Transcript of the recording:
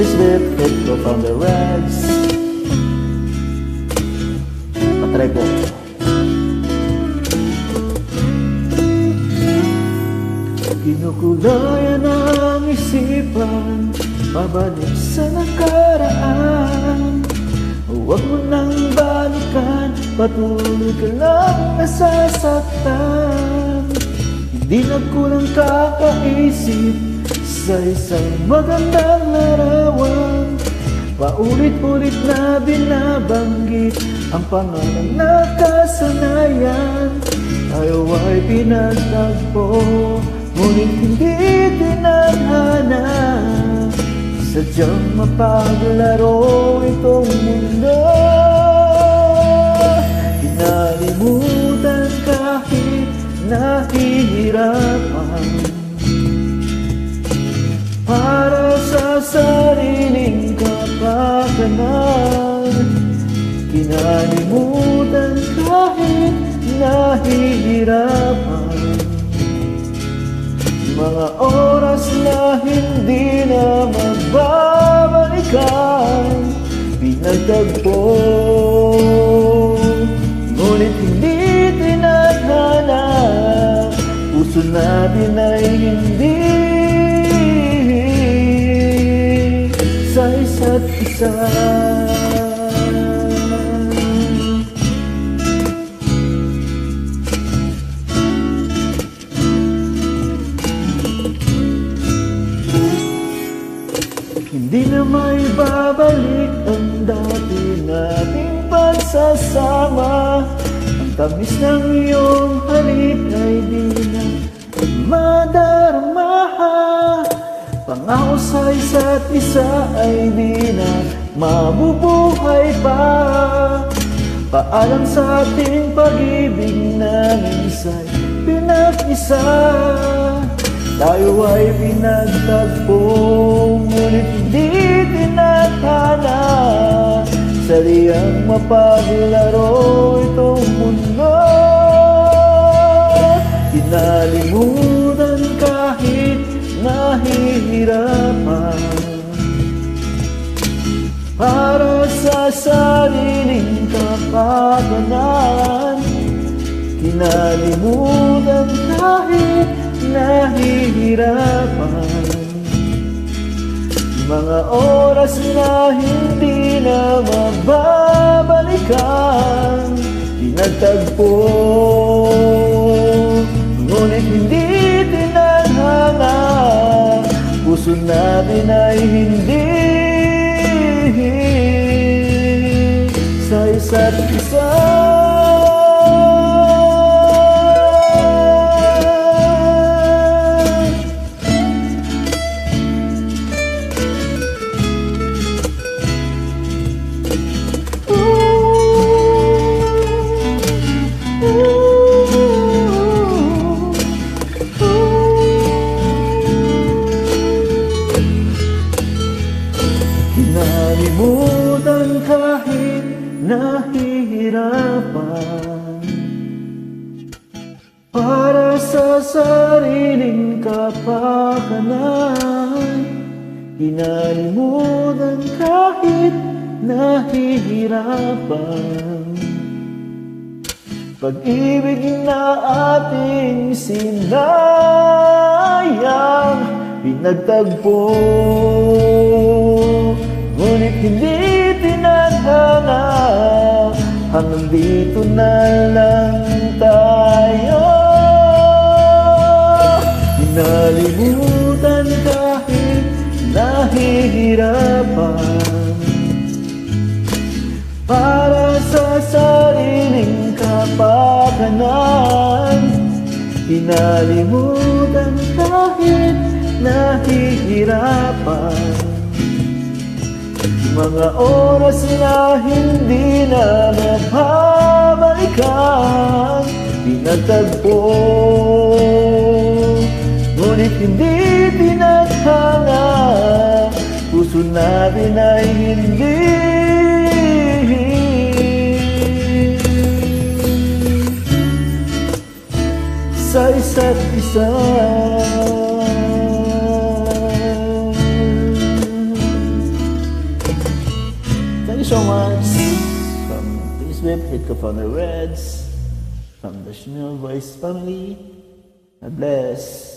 is lift, let go from the rest. Patry po. Kinukulayan ang isipan, pabalik sa nakaraan. Huwag mo nang balikan, patuloy ka lang nasasaktan. Hindi nagkulang kakaisip sa isang magandang larawan. Paulit-ulit na binabanggit ang pangalan na kasanayan. Tayo ay pinagtagpo, ngunit hindi tinadhana. Sadyang mapaglaro itong mundo. Kinalimutan kahit nahihirapan, para sa sariling kapakanan. Kinalimutan kahit nahihirapan, mga oras na hindi na magbabalikan. Pinagtagpo, ngunit hindi tinadhana. Puso natin ay hindi sa isa't isa. Hindi na may babalik ang dati nating pagsasama. Ang tamis ng iyong halik ay di na madarama. Pangako sa isa't isa ay di na mabubuhay pa. Paalam sa ating pag-ibig na minsa'y pinag-isa. Tayo ay pinagtagpo, ngunit hindi tinadhana. Saliyang mapaglaro itong mundo. Kinalimutan kahit nahihirapan, para sa sariling kapakanan. Kinalimutan kahit nahihirapan, mga oras na hindi na mababalikan. Pinagtagpo, ngunit hindi tinadhana. Puso natin ay hindi sa isa't isa. Kinalimutan kahit nahihirapan, para sa sariling kapakanan. Kinalimutan kahit nahihirapan, pag-ibig na ating sinayang. Pinagtagpo, ngunit hindi tinadhana. Hanggang dito na lang tayo. Kinalimutan kahit nahihirapan, para sa sariling kapakanan. Kinalimutan kahit nahihirapan, mga oras na hindi na mababalikan. Pinagtagpo, ngunit hindi tinadhana. Puso natin ay hindi sa isa't isa. from Team Swift, hit co-founder Reds, from the New Voice family. God bless.